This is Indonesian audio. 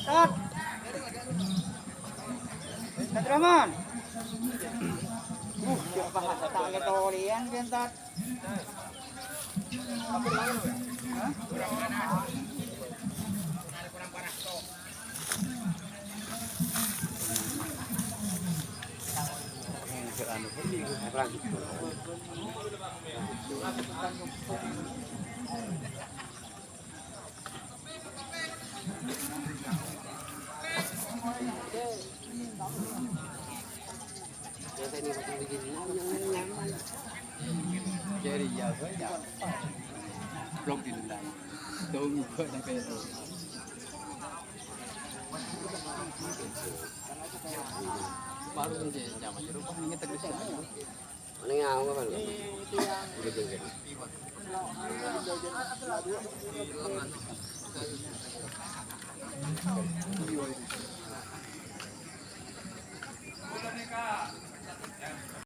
Tat. Tat Rahman. Siapa hata tangga tolian kan tat. Jadi ya saja. Blok di dalam. Tunggu sampai itu. Baru saja zaman itu ini terus. Ini ngau kan?